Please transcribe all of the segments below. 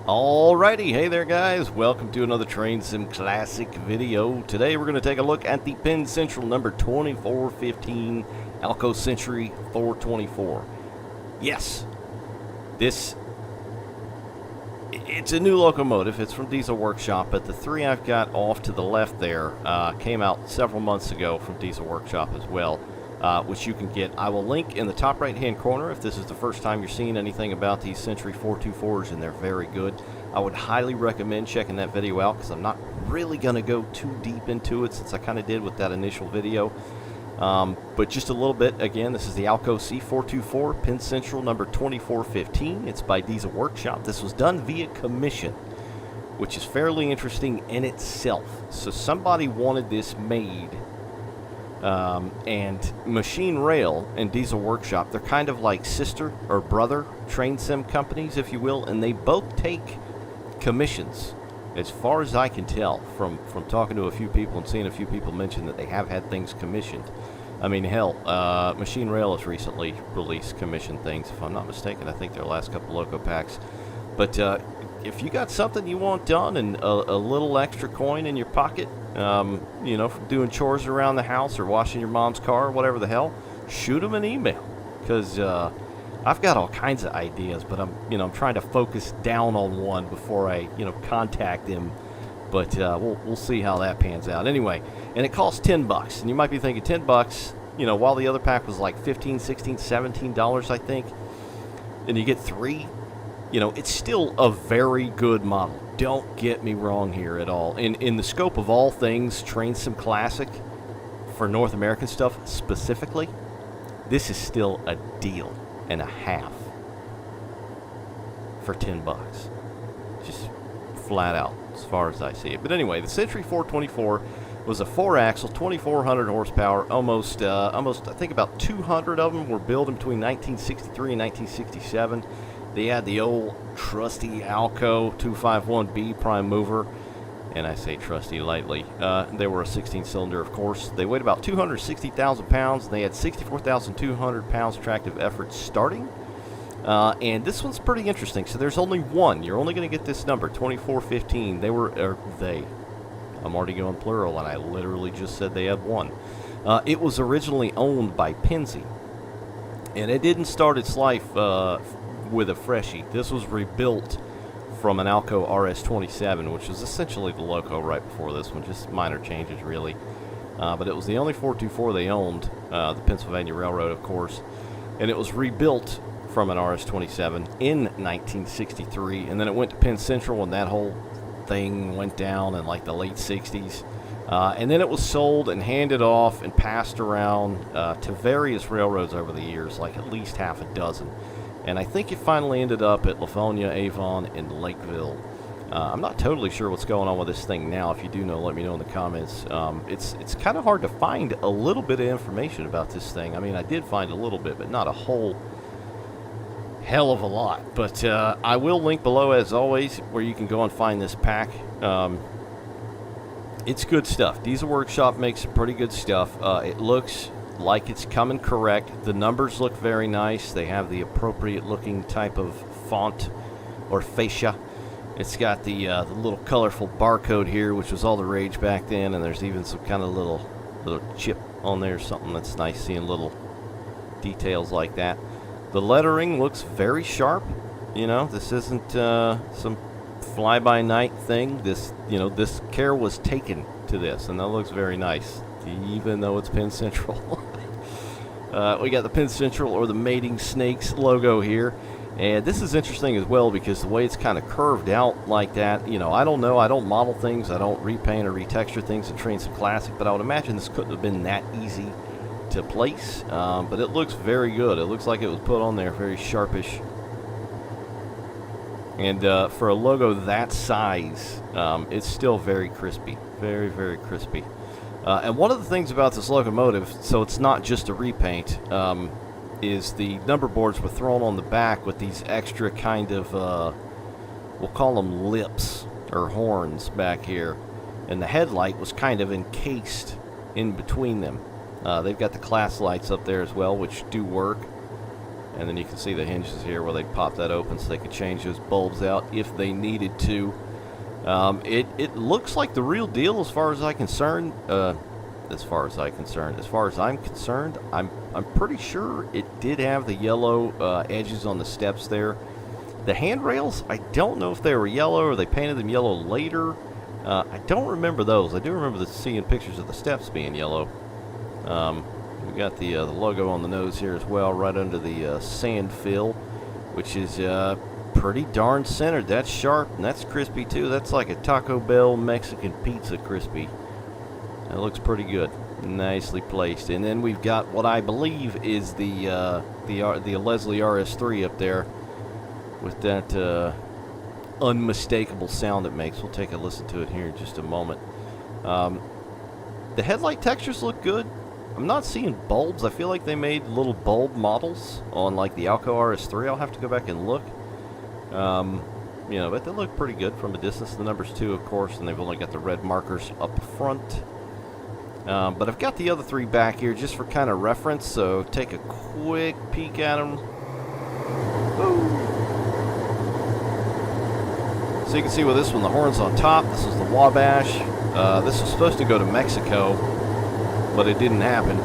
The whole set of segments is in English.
Alrighty, hey there guys, welcome to another Train Sim Classic video. Today we're going to take a look at the Penn Central number 2415 Alco Century 424. Yes, it's a new locomotive. It's from Diesel Workshop, but the three I've got off to the left there came out several months ago from Diesel Workshop as well. Which you can get. I will link in the top right hand corner if this is the first time you're seeing anything about these Century 424s, and they're very good. I would highly recommend checking that video out because I'm not really going to go too deep into it since I kind of did with that initial video. But just a little bit. Again, this is the Alco C424 Penn Central number 2415. It's by Diesel Workshop. This was done via commission, which is fairly interesting in itself. So somebody wanted this made. And Machine Rail and Diesel Workshop, they're kind of like sister or brother train sim companies, if you will, and they both take commissions, as far as I can tell from talking to a few people and seeing a few people mention that they have had things commissioned. I mean, hell, Machine Rail has recently released commissioned things, if I'm not mistaken. I think their last couple Loco packs. But if you got something you want done and a little extra coin in your pocket, you know, from doing chores around the house or washing your mom's car or whatever the hell, shoot them an email, because I've got all kinds of ideas, but I'm trying to focus down on one before I contact them. But we'll see how that pans out. Anyway, and it costs $10, and you might be thinking $10, while the other pack was like $15, $16, $17, I think, and you get three. It's still a very good model. Don't get me wrong here at all. In the scope of all things Train Sim Classic, for North American stuff specifically, this is still a deal and a half for $10. Just flat out, as far as I see it. But anyway, the Century 424 was a 4-axle, 2,400 horsepower, almost I think about 200 of them were built between 1963 and 1967. They had the old trusty Alco 251B prime mover, and I say trusty lightly. They were a 16-cylinder, of course. They weighed about 260,000 pounds, and they had 64,200 pounds tractive effort starting. And this one's pretty interesting. So there's only one. You're only going to get this number, 2415. I'm already going plural, and I literally just said they had one. It was originally owned by Pennsy, and it didn't start its life with a freshie. This was rebuilt from an Alco RS-27, which was essentially the Loco right before this one, just minor changes really. But it was the only 424 they owned, the Pennsylvania Railroad, of course, and it was rebuilt from an RS-27 in 1963, and then it went to Penn Central, and that whole thing went down in like the late 60s. And then it was sold and handed off and passed around to various railroads over the years, like at least half a dozen. And I think it finally ended up at Livonia, Avon, and Lakeville. I'm not totally sure what's going on with this thing now. If you do know, let me know in the comments. It's kind of hard to find a little bit of information about this thing. I mean, I did find a little bit, but not a whole hell of a lot. But I will link below, as always, where you can go and find this pack. It's good stuff. Diesel Workshop makes some pretty good stuff. It looks like it's coming correct. The numbers look very nice. They have the appropriate looking type of font or fascia. It's got the little colorful barcode here, which was all the rage back then, and there's even some kind of little chip on there, something that's nice, seeing little details like that. The lettering looks very sharp. This isn't some fly-by-night thing. This care was taken to this, and that looks very nice, even though it's Penn Central. We got the Penn Central, or the Mating Snakes logo here, and this is interesting as well because the way it's kind of curved out like that. I don't know, I don't model things, I don't repaint or retexture things in Train Sim Classic, but I would imagine this couldn't have been that easy to place, but it looks very good. It looks like it was put on there very sharpish, and for a logo that size, it's still very crispy, very, very crispy. And one of the things about this locomotive, so it's not just a repaint, is the number boards were thrown on the back with these extra kind of, we'll call them lips or horns back here. And the headlight was kind of encased in between them. They've got the class lights up there as well, which do work. And then you can see the hinges here where they pop that open so they could change those bulbs out if they needed to. It looks like the real deal as far as I'm concerned. As far as I'm concerned, I'm pretty sure it did have the yellow edges on the steps there. The handrails, I don't know if they were yellow or they painted them yellow later. I don't remember those. I do remember seeing pictures of the steps being yellow. We got the logo on the nose here as well, right under the sand fill, which is pretty darn centered. That's sharp and that's crispy too. That's like a Taco Bell Mexican pizza crispy. That looks pretty good. Nicely placed. And then we've got what I believe is the Leslie RS3 up there with that unmistakable sound it makes. We'll take a listen to it here in just a moment. The headlight textures look good. I'm not seeing bulbs. I feel like they made little bulb models on like the Alco RS3. I'll have to go back and look. You know, but they look pretty good from a distance. The numbers 2, of course, and they've only got the red markers up front. But I've got the other 3 back here just for kind of reference, so take a quick peek at them. Woo. So you can see with this one, the horn's on top. This is the Wabash. This was supposed to go to Mexico, but it didn't happen.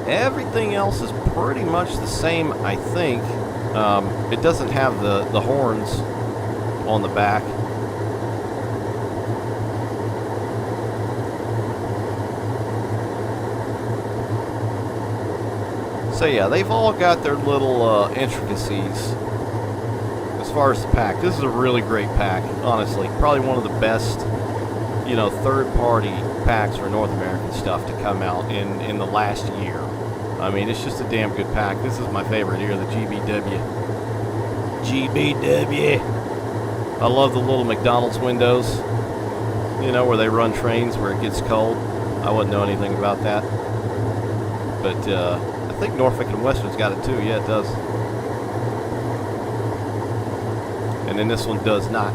Everything else is pretty much the same, I think. It doesn't have the horns on the back. So yeah, they've all got their little intricacies as far as the pack. This is a really great pack, honestly. Probably one of the best, you know, third-party packs for North American stuff to come out in the last year. I mean, it's just a damn good pack. This is my favorite here, the GBW. GBW. I love the little McDonald's windows, you know, where they run trains where it gets cold. I wouldn't know anything about that. But I think Norfolk and Western's got it too. Yeah, it does. And then this one does not.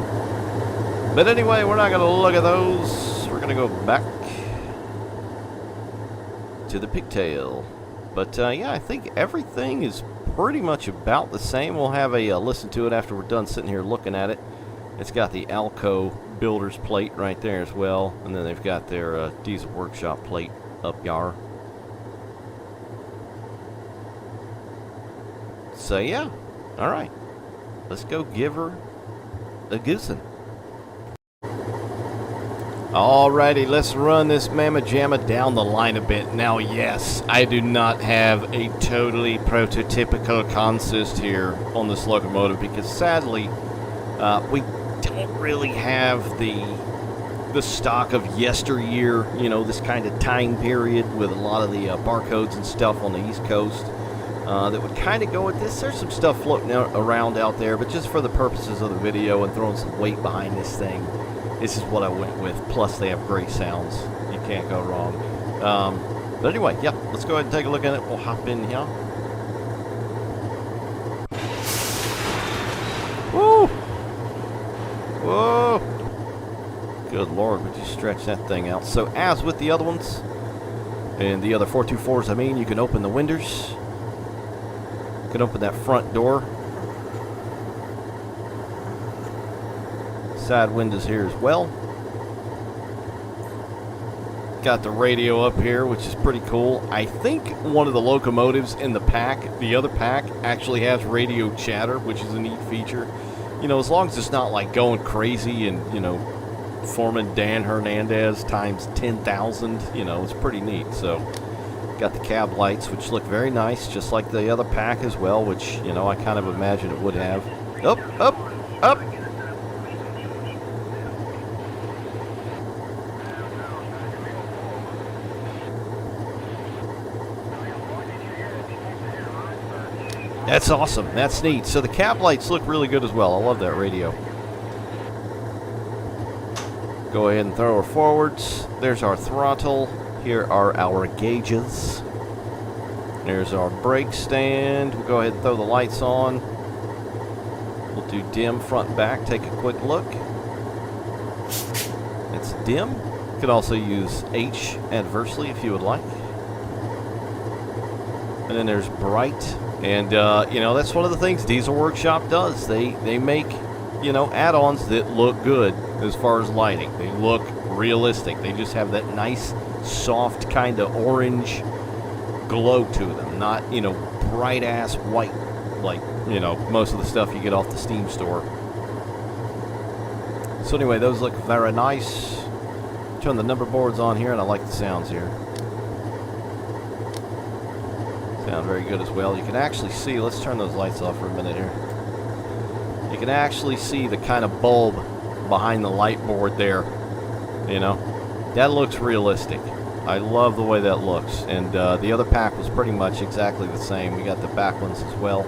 But anyway, we're not going to look at those. We're going to go back to the pigtail. But yeah, I think everything is pretty much about the same. We'll have a listen to it after we're done sitting here looking at it. It's got the Alco builder's plate right there as well. And then they've got their Diesel Workshop plate up yar. So yeah, all right. Let's go give her a goosing. Alrighty, let's run this Mamma Jamma down the line a bit. Now, yes, I do not have a totally prototypical consist here on this locomotive because sadly, we don't really have the stock of yesteryear, you know, this kind of time period with a lot of the barcodes and stuff on the East Coast that would kind of go with this. There's some stuff floating around out there, but just for the purposes of the video and throwing some weight behind this thing, this is what I went with. Plus, they have great sounds. You can't go wrong. But anyway, yeah, let's go ahead and take a look at it. We'll hop in here. Woo! Whoa! Good Lord, would you stretch that thing out? So, as with the other ones, and the other 424s, I mean, you can open the windows. You can open that front door. Side windows here as well. Got the radio up here, which is pretty cool. I think one of the locomotives in the pack, the other pack, actually has radio chatter, which is a neat feature. You know, as long as it's not like going crazy and, you know, Foreman Dan Hernandez times 10,000, you know, it's pretty neat. So, got the cab lights, which look very nice, just like the other pack as well, which, you know, I kind of imagine it would have. Up, up, up. That's awesome. That's neat. So the cab lights look really good as well. I love that radio. Go ahead and throw her forwards. There's our throttle. Here are our gauges. There's our brake stand. We'll go ahead and throw the lights on. We'll do dim front and back. Take a quick look. It's dim. You could also use H adversely if you would like. And then there's bright. And, you know, that's one of the things Diesel Workshop does. They make, you know, add-ons that look good as far as lighting. They look realistic. They just have that nice, soft kind of orange glow to them. Not, you know, bright-ass white like, you know, most of the stuff you get off the Steam store. So anyway, those look very nice. Turn the number boards on here, and I like the sounds here. Sound very good as well. You can actually see, let's turn those lights off for a minute here. You can actually see the kind of bulb behind the light board there. You know, that looks realistic. I love the way that looks. And the other pack was pretty much exactly the same. We got the back ones as well.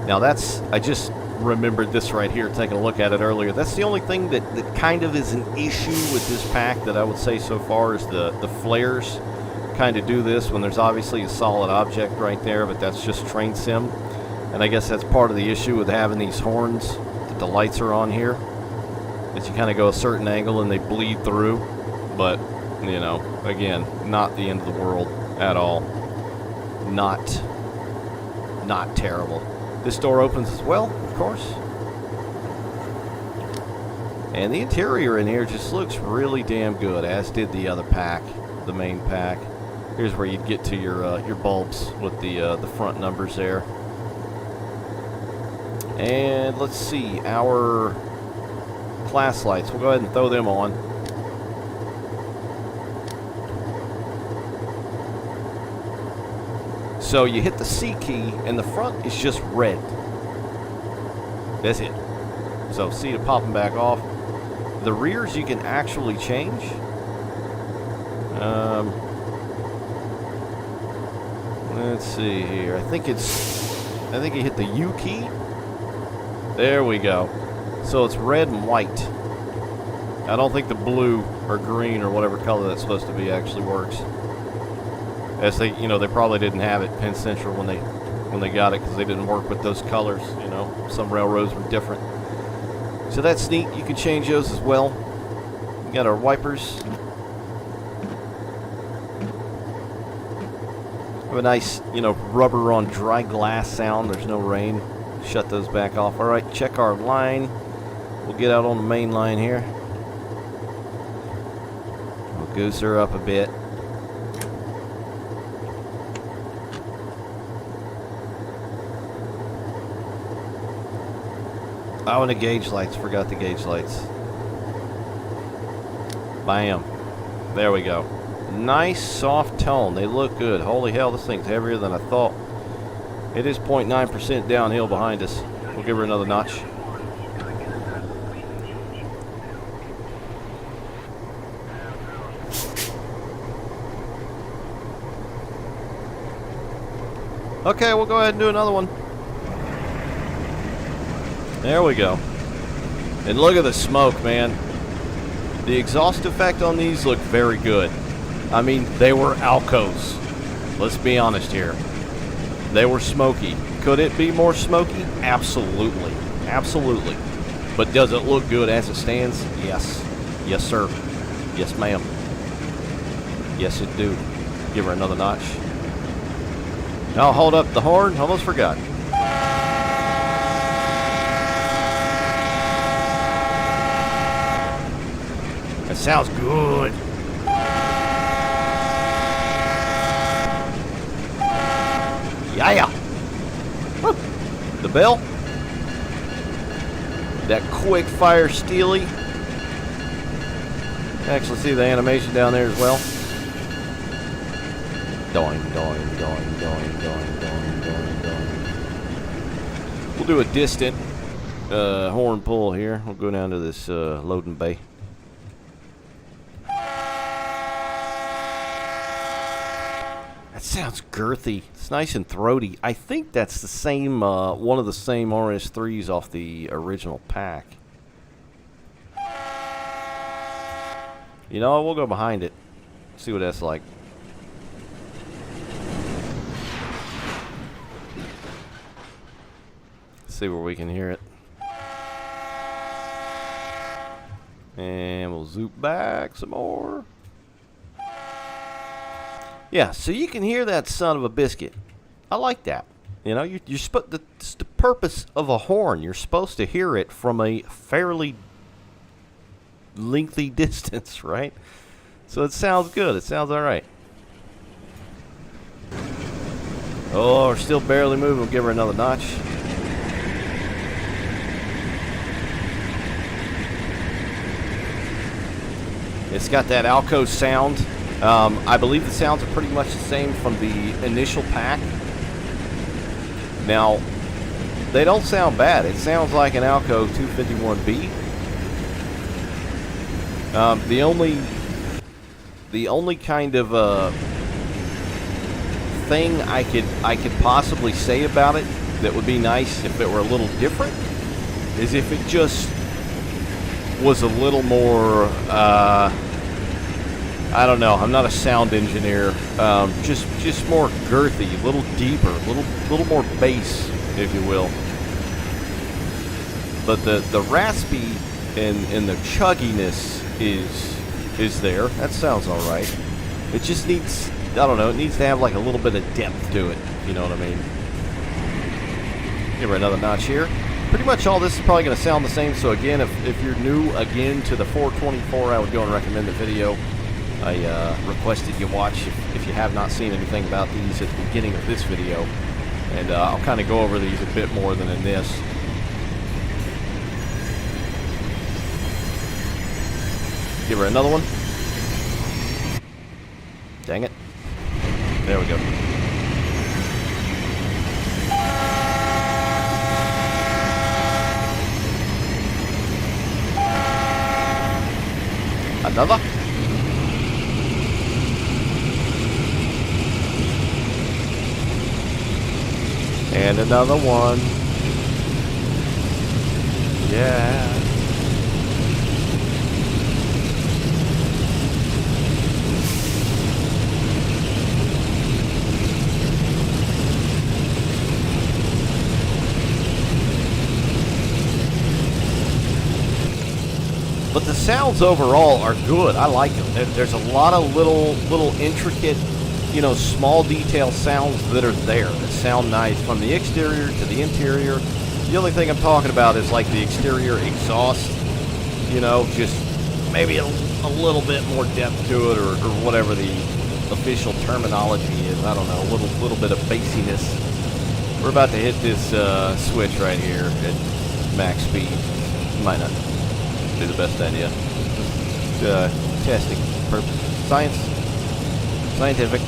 Now that's, I just remembered this right here, taking a look at it earlier. That's the only thing that kind of is an issue with this pack that I would say so far is the flares kind of do this when there's obviously a solid object right there, but that's just train sim. And I guess that's part of the issue with having these horns that the lights are on here, is you kind of go a certain angle and they bleed through. But, you know, again, not the end of the world at all. Not terrible. This door opens as well, of course. And the interior in here just looks really damn good, as did the other pack, the main pack. Here's where you'd get to your bulbs with the front numbers there. And let's see, our class lights. We'll go ahead and throw them on. So you hit the C key, and the front is just red. That's it. So see it popping back off. The rears you can actually change. Let's see here. I think you hit the U key. There we go. So it's red and white. I don't think the blue or green or whatever color that's supposed to be actually works. As they, you know, they probably didn't have it Penn Central when they got it because they didn't work with those colors. You know, some railroads were different. So that's neat. You can change those as well. We got our wipers. Have a nice, you know, rubber on dry glass sound. There's no rain. Shut those back off. All right, check our line. We'll get out on the main line here. We'll goose her up a bit. Oh, and the gauge lights. Forgot the gauge lights. Bam. There we go. Nice soft tone. They look good. Holy hell, this thing's heavier than I thought. It is 0.9% downhill behind us. We'll give her another notch. Okay, we'll go ahead and do another one. There we go. And look at the smoke, man. The exhaust effect on these look very good. I mean, they were Alcos. Let's be honest here. They were smoky. Could it be more smoky? Absolutely. Absolutely. But does it look good as it stands? Yes. Yes, sir. Yes, ma'am. Yes, it do. Give her another notch. I'll hold up the horn. Almost forgot. That sounds good. Yeah. Woo. The bell. That quick fire steely. Actually see the animation down there as well. Doing, doing, doing, doing, doing, doing, doing, doing. We'll do a distant horn pull here. We'll go down to this loading bay. That sounds girthy. It's nice and throaty. I think that's the same, one of the same RS3s off the original pack. You know, we'll go behind it. See what that's like. See where we can hear it. And we'll zoom back some more. Yeah, so you can hear that son of a biscuit. I like that. You know, it's the purpose of a horn. You're supposed to hear it from a fairly lengthy distance, right? So it sounds good. It sounds all right. Oh, we're still barely moving. We'll give her another notch. It's got that Alco sound. I believe the sounds are pretty much the same from the initial pack. Now, they don't sound bad. It sounds like an Alco 251B. The only kind of thing I could possibly say about it that would be nice if it were a little different is if it just was a little more, I don't know, I'm not a sound engineer, just more girthy, a little deeper, a little more bass, if you will. But the raspy and the chugginess is there. That sounds all right. It just needs, I don't know, it needs to have like a little bit of depth to it, you know what I mean? Give her another notch here. Pretty much all this is probably going to sound the same, so again, if you're new again to the 424, I would go and recommend the video I requested you watch if you have not seen anything about these at the beginning of this video. And I'll kind of go over these a bit more than in this. Give her another one. Dang it. There we go. Another. And another one. Yeah. But the sounds overall are good. I like them. There's a lot of little intricate, you know, small detail sounds that are there that sound nice from the exterior to the interior. The only thing I'm talking about is like the exterior exhaust, you know, just maybe a little bit more depth to it or whatever the official terminology is. I don't know, a little bit of bassiness. We're about to hit this switch right here at max speed. Might not be the best idea. Testing purpose. Scientific.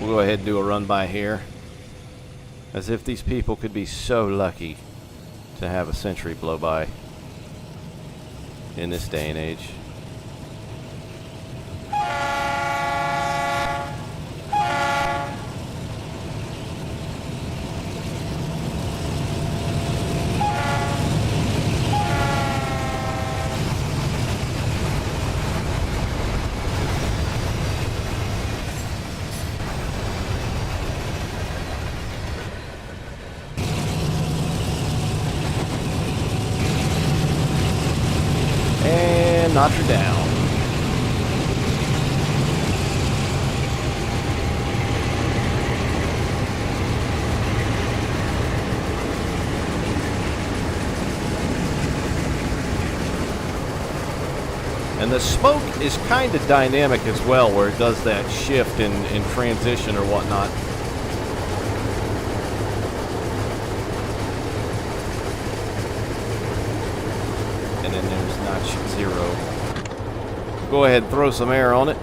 We'll go ahead and do a run by here. As if these people could be so lucky to have a Century blow by in this day and age. Knock her down. And the smoke is kind of dynamic as well, where it does that shift in transition or whatnot. And then there's notch 0. Go ahead and throw some air on it.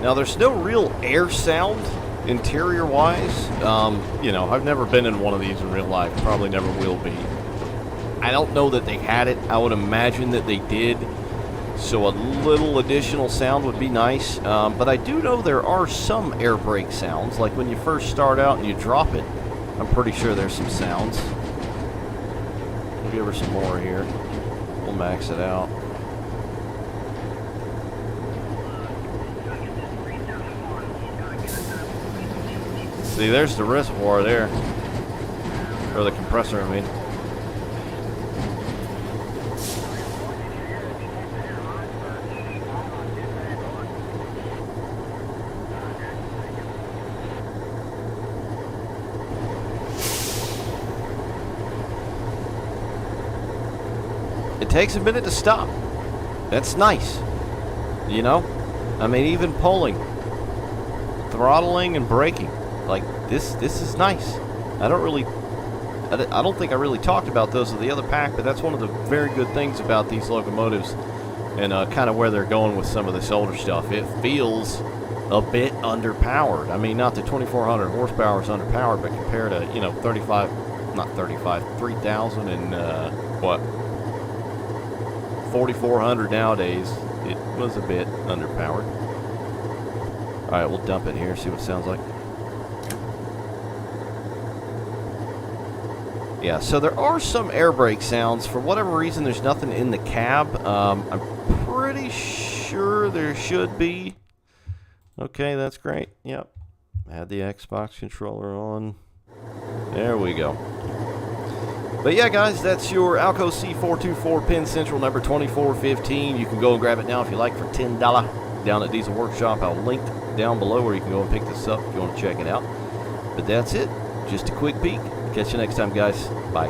Now there's no real air sound interior wise. You know, I've never been in one of these in real life, probably never will be. I don't know that they had it. I would imagine that they did. So a little additional sound would be nice, but I do know there are some air brake sounds, like when you first start out and you drop it. I'm pretty sure there's some sounds. We'll give her some more here. We'll max it out. See, there's the reservoir there. Or the compressor, I mean. It takes a minute to stop. That's nice. You know? I mean, even pulling, throttling, and braking. Like, this is nice. I don't think I really talked about those with the other pack, but that's one of the very good things about these locomotives and kind of where they're going with some of this older stuff. It feels a bit underpowered. I mean, not the 2,400 horsepower is underpowered, but compared to, 3,000 and, 4,400 nowadays, it was a bit underpowered. Alright, we'll dump it here, see what it sounds like. Yeah, so there are some air brake sounds. For whatever reason, there's nothing in the cab. I'm pretty sure there should be. Okay, that's great. Yep. Had the Xbox controller on. There we go. But yeah, guys, that's your Alco C424 Penn Central number 2415. You can go and grab it now if you like for $10 down at Diesel Workshop. I'll link down below where you can go and pick this up if you want to check it out. But that's it. Just a quick peek. Catch you next time, guys. Bye.